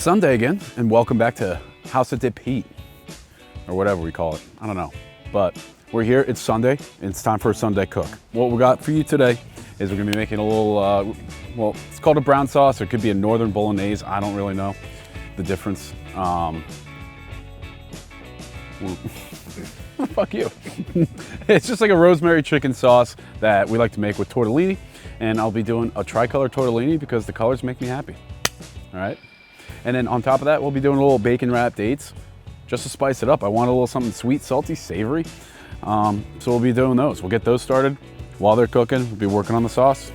Sunday again, and welcome back to House of Dip Heat, or whatever we call it. I don't know, but we're here. It's Sunday, and it's time for a Sunday cook. What we got for you today is we're gonna be making a little, well, it's called a brown sauce. Or it could be a northern bolognese. I don't really know the difference. Fuck you. It's just like a rosemary chicken sauce that we like to make with tortellini, and I'll be doing a tricolor tortellini because the colors make me happy. All right. And then on top of that, we'll be doing a little bacon wrapped dates just to spice it up. I want a little something sweet, salty, savory. So we'll be doing those. We'll get those started while they're cooking. We'll be working on the sauce.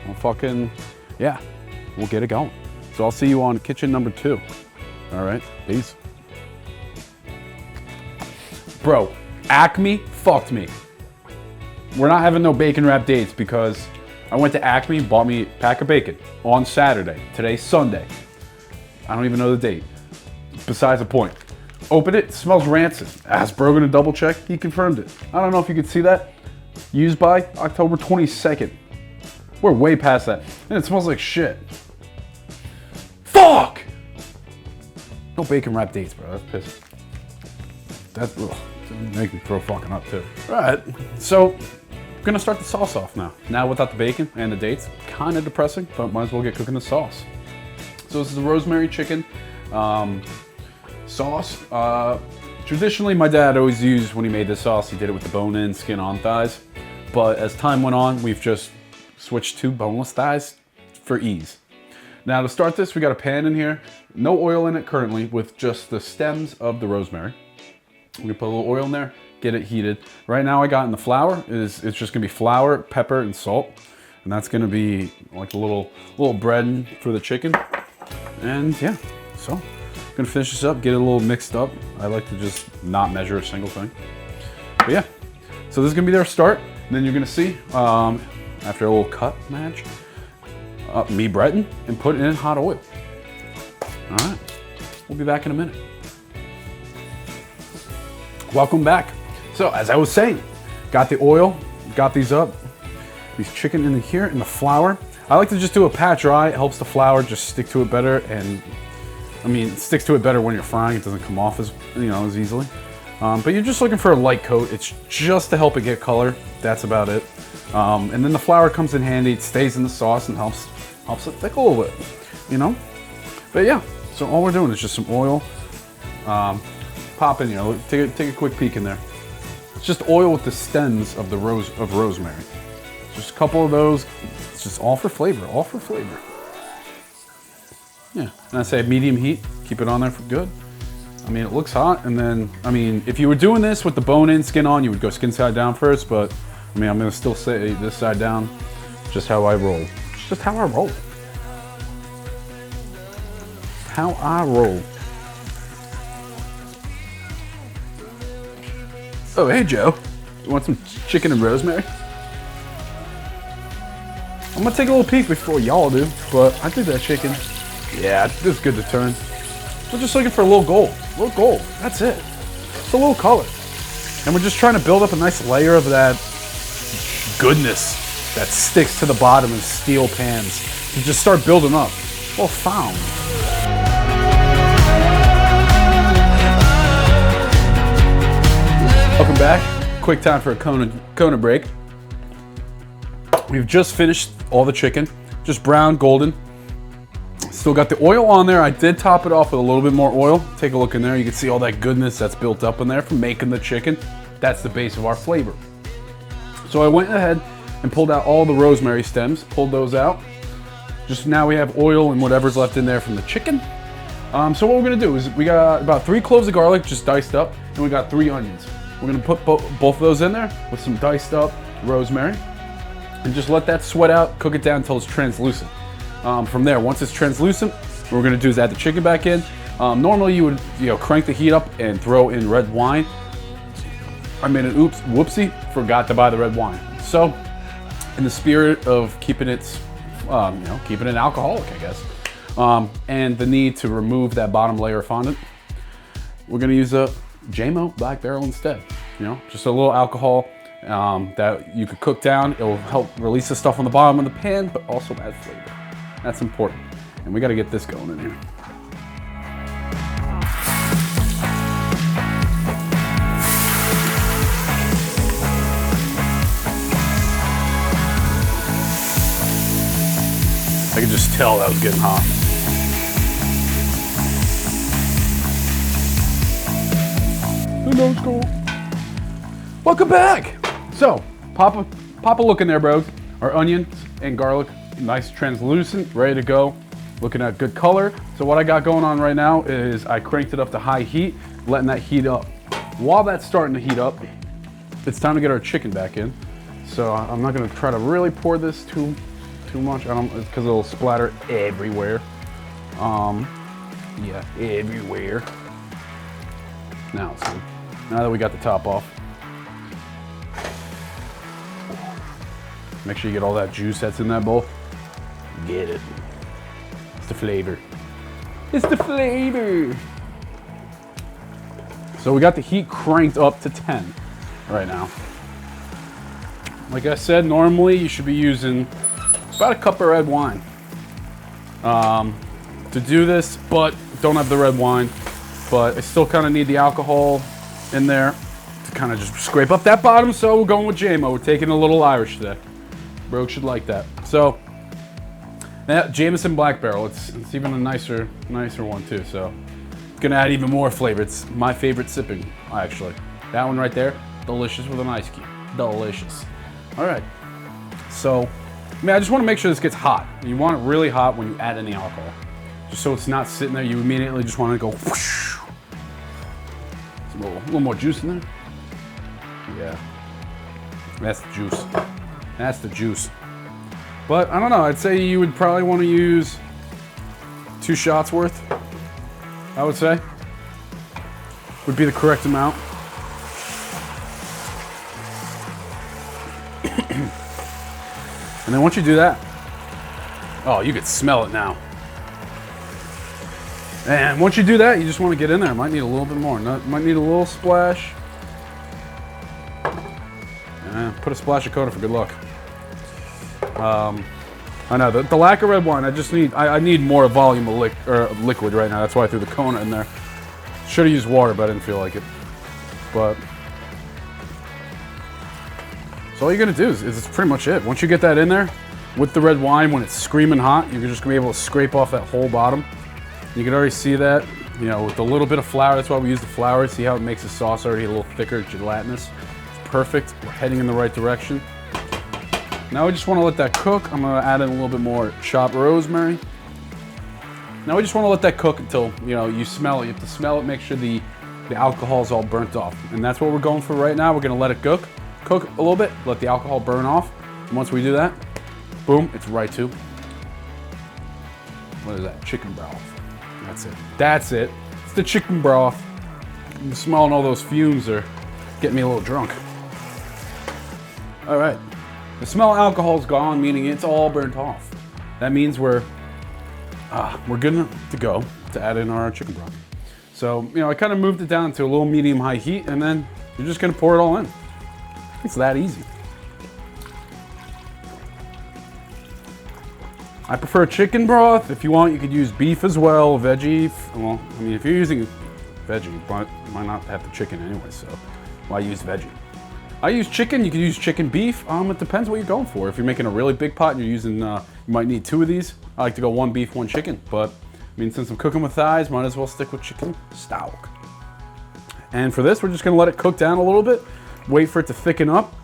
We'll get it going. So I'll see you on kitchen number 2. All right, peace. Bro, Acme fucked me. We're not having no bacon wrapped dates because I went to Acme, bought me a pack of bacon on Saturday. Today's Sunday. I don't even know the date. Besides the point. Open it, smells rancid. Asked Brogan to double check, he confirmed it. I don't know if you could see that. Used by October 22nd. We're way past that. And it smells like shit. Fuck! No bacon wrapped dates, bro. That's pissing. That's make me throw fucking up too. Alright, so I'm gonna start the sauce off now. Now without the bacon and the dates. Kinda depressing, but might as well get cooking the sauce. So this is a rosemary chicken sauce. Traditionally, my dad always used, when he made this sauce, he did it with the bone-in, skin-on thighs. But as time went on, we've just switched to boneless thighs for ease. Now to start this, we got a pan in here. No oil in it currently, with just the stems of the rosemary. We're gonna put a little oil in there, get it heated. Right now I got in the flour, it's just gonna be flour, pepper, and salt. And that's gonna be like a little bread for the chicken. And yeah, so I'm gonna finish this up, get it a little mixed up. I like to just not measure a single thing. But yeah, so this is gonna be their start. And then you're gonna see, after a little cut match, me breading and putting it in hot oil. All right, we'll be back in a minute. Welcome back. So as I was saying, got the oil, got these up, these chicken in here in the flour. I like to just do a pat dry. It helps the flour just stick to it better, and I mean, it sticks to it better when you're frying. It doesn't come off as easily. But you're just looking for a light coat. It's just to help it get color. That's about it. And then the flour comes in handy. It stays in the sauce and helps it thick a little bit, But yeah, so all we're doing is just some oil. Pop in, take a quick peek in there. It's just oil with the stems of the rosemary. Just a couple of those. It's just all for flavor, Yeah, and I say medium heat, keep it on there for good. I mean, it looks hot, and then, if you were doing this with the bone-in, skin-on, you would go skin side down first, but, I'm gonna still say this side down, just how I roll. It's just how I roll. How I roll. Oh, hey, Joe. You want some chicken and rosemary? I'm gonna take a little peek before y'all do, but I think that chicken, yeah, it's good to turn. We're just looking for a little gold. That's it. It's a little color. And we're just trying to build up a nice layer of that goodness that sticks to the bottom of steel pans. You just start building up. Well found. Welcome back. Quick time for a Kona break. We've just finished all the chicken, just brown, golden. Still got the oil on there. I did top it off with a little bit more oil. Take a look in there. You can see all that goodness that's built up in there from making the chicken. That's the base of our flavor. So I went ahead and pulled out all the rosemary stems, pulled those out. Just now we have oil and whatever's left in there from the chicken. So what we're gonna do is we got about 3 cloves of garlic just diced up, and we got 3 onions. We're gonna put both of those in there with some diced up rosemary and just let that sweat out, cook it down until it's translucent. From there, once it's translucent, what we're gonna do is add the chicken back in. Normally you would crank the heat up and throw in red wine. I made an whoopsie, forgot to buy the red wine. So in the spirit of keeping it, keeping it alcoholic, I guess, and the need to remove that bottom layer of fondant, we're gonna use a JMO Black Barrel instead. Just a little alcohol that you could cook down. It will help release the stuff on the bottom of the pan, but also add flavor. That's important. And we gotta get this going in here. tell that was getting hot. Who knows, cool? Welcome back. So, pop a look in there, bros. Our onions and garlic, nice translucent, ready to go. Looking at good color. So what I got going on right now is I cranked it up to high heat, letting that heat up. While that's starting to heat up, it's time to get our chicken back in. So I'm not gonna try to really pour this too much, because it'll splatter everywhere. Yeah, everywhere. Now it's good. Now that we got the top off, make sure you get all that juice that's in that bowl. Get it. It's the flavor. It's the flavor. So we got the heat cranked up to 10 right now. Like I said, normally you should be using about a cup of red wine to do this, but don't have the red wine. But I still kind of need the alcohol in there to kind of just scrape up that bottom. So we're going with JMO. We're taking a little Irish today. Bro should like that. So yeah, Jameson Black Barrel. It's even a nicer one too. So it's gonna add even more flavor. It's my favorite sipping, actually. That one right there, delicious with an ice cube. Delicious. All right. So, I just want to make sure this gets hot. You want it really hot when you add any alcohol, just so it's not sitting there. You immediately just want to go whoosh. A little more juice in there. Yeah, that's the juice. That's the juice. But I don't know, I'd say you would probably want to use 2 shots worth, I would say. Would be the correct amount. And then once you do that, oh, you could smell it now. And once you do that, you just want to get in there. Might need a little bit more. Might need a little splash. Put a splash of Coda for good luck. I know the lack of red wine. I need more volume of liquid right now. That's why I threw the Kona in there. Should have used water, but I didn't feel like it. But so all you're gonna do is it's pretty much it. Once you get that in there with the red wine, when it's screaming hot, you're just gonna be able to scrape off that whole bottom. You can already see that, you know, with a little bit of flour. That's why we use the flour. See how it makes the sauce already a little thicker, gelatinous. It's perfect. We're heading in the right direction. Now we just want to let that cook. I'm going to add in a little bit more chopped rosemary. Now we just want to let that cook until, you know, you smell it. You have to smell it, make sure the alcohol is all burnt off. And that's what we're going for right now. We're going to let it cook a little bit, let the alcohol burn off. And once we do that, boom, it's right to, what is that? Chicken broth. That's it. That's it. It's the chicken broth. I'm smelling all those fumes are getting me a little drunk. All right. The smell of alcohol is gone, meaning it's all burnt off. That means we're good to go to add in our chicken broth. So, you know, I kind of moved it down to a little medium-high heat, and then you're just gonna pour it all in. It's that easy. I prefer chicken broth. If you want, you could use beef as well, veggie. Well, I mean, if you're using veggie, but you might not have the chicken anyway, so why use veggie? I use chicken. You could use chicken beef. It depends what you're going for. If you're making a really big pot and you're using, you might need 2 of these. I like to go 1 beef, 1 chicken. But I mean, since I'm cooking with thighs, might as well stick with chicken stock. And for this, we're just gonna let it cook down a little bit. Wait for it to thicken up.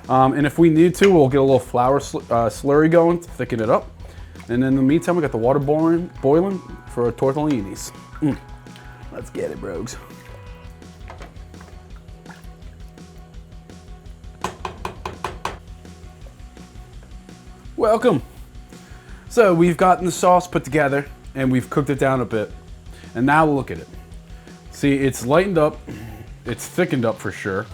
And if we need to, we'll get a little flour slurry going to thicken it up. And in the meantime, we got the water boiling for our tortellinis. Let's get it, bros. Welcome. So we've gotten the sauce put together and we've cooked it down a bit. And now look at it. See, it's lightened up. It's thickened up for sure.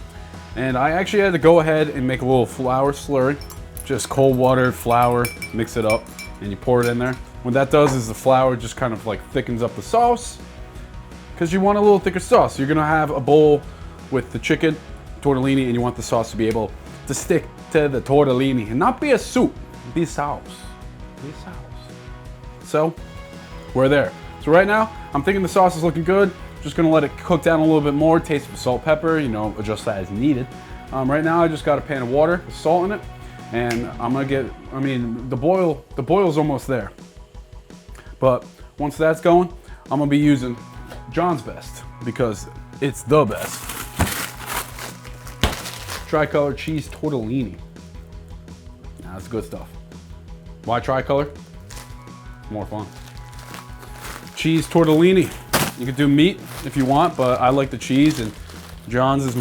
And I actually had to go ahead and make a little flour slurry. Just cold water, flour, mix it up, and you pour it in there. What that does is the flour just kind of like thickens up the sauce because you want a little thicker sauce. You're gonna have a bowl with the chicken, tortellini, and you want the sauce to be able to stick to the tortellini and not be a soup, be sauce. Be sauce. So, we're there. So right now, I'm thinking the sauce is looking good. Just gonna let it cook down a little bit more, taste of salt, pepper, you know, adjust that as needed. Right now, I just got a pan of water with salt in it, and I'm gonna get, I mean, the boil's almost there. But once that's going, I'm gonna be using John's Best because it's the best. Tricolor cheese tortellini. Now, that's good stuff. Why tricolor? More fun. Cheese tortellini. You could do meat if you want, but I like the cheese, and John's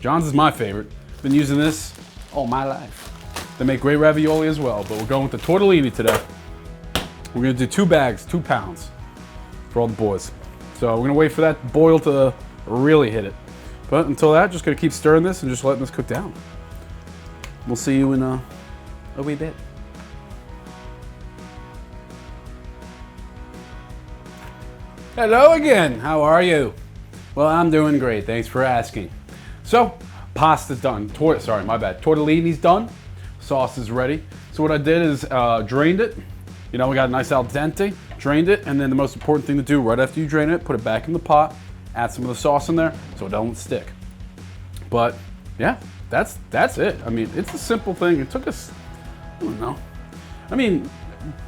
is my favorite. Been using this all my life. They make great ravioli as well, but we're going with the tortellini today. We're gonna do 2 bags, 2 pounds for all the boys. So we're gonna wait for that boil to really hit it. But until that, just gonna keep stirring this and just letting this cook down. We'll see you in a wee bit. Hello again, how are you? Well, I'm doing great, thanks for asking. So, pasta's done, tortellini's done, sauce is ready. So what I did is drained it. You know, we got a nice al dente, drained it, and then the most important thing to do right after you drain it, put it back in the pot, add some of the sauce in there so it doesn't stick. But yeah, that's it. I mean, it's a simple thing. It took us, I don't know. I mean,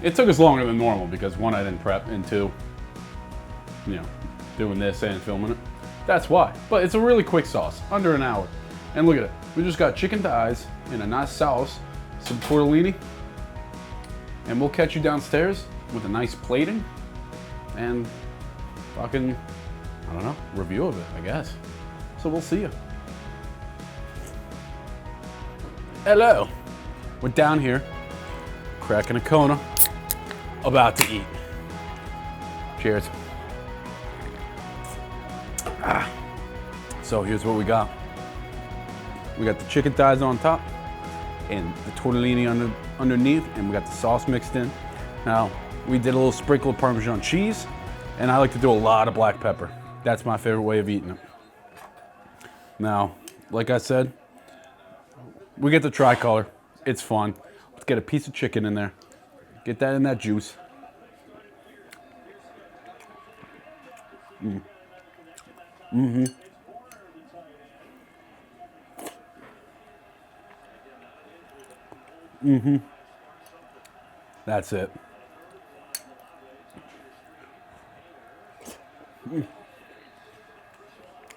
it took us longer than normal because 1, I didn't prep, and 2, you know, doing this and filming it. That's why. But it's a really quick sauce, under an hour. And look at it. We just got chicken thighs in a nice sauce, some tortellini, and we'll catch you downstairs with a nice plating and fucking, I don't know, review of it, I guess. So we'll see you. Hello. We're down here, cracking a Kona, about to eat. Cheers. So here's what we got. We got the chicken thighs on top and the tortellini underneath, and we got the sauce mixed in. Now, we did a little sprinkle of Parmesan cheese, and I like to do a lot of black pepper. That's my favorite way of eating it. Now, like I said, we get the tricolor. It's fun. Let's get a piece of chicken in there. Get that in that juice. That's it.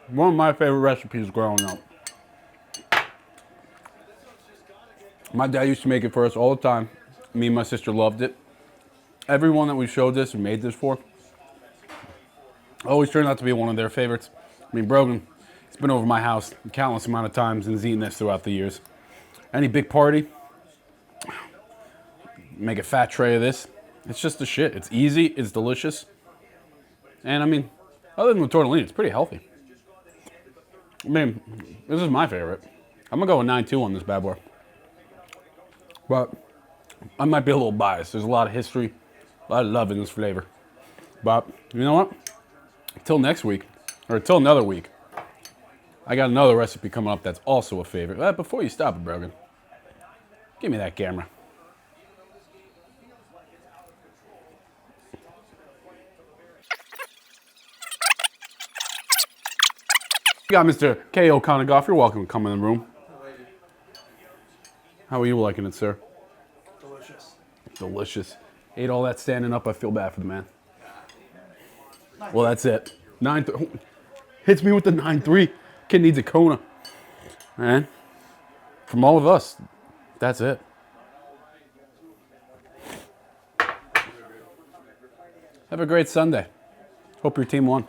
One of my favorite recipes growing up. My dad used to make it for us all the time. Me and my sister loved it. Everyone that we showed this and made this for always turned out to be one of their favorites. I mean, Brogan, he's been over my house a countless amount of times and has eaten this throughout the years. Any big party, make a fat tray of this. It's just the shit. It's easy, it's delicious. And I mean, other than the tortellini, it's pretty healthy. I mean, this is my favorite. I'm gonna go with 9.2 on this bad boy. But I might be a little biased. There's a lot of history, a lot of love in this flavor. But you know what? Until next week, or until another week, I got another recipe coming up that's also a favorite. But before you stop it, Brogan, give me that camera. You got Mr. K.O. Conagoff. You're welcome to come in the room. How are you liking it, sir? Delicious. Delicious. Ate all that standing up. I feel bad for the man. Well, that's it. 9-3. Hits me with the 9-3. Kid needs a Kona. And from all of us, that's it. Have a great Sunday. Hope your team won.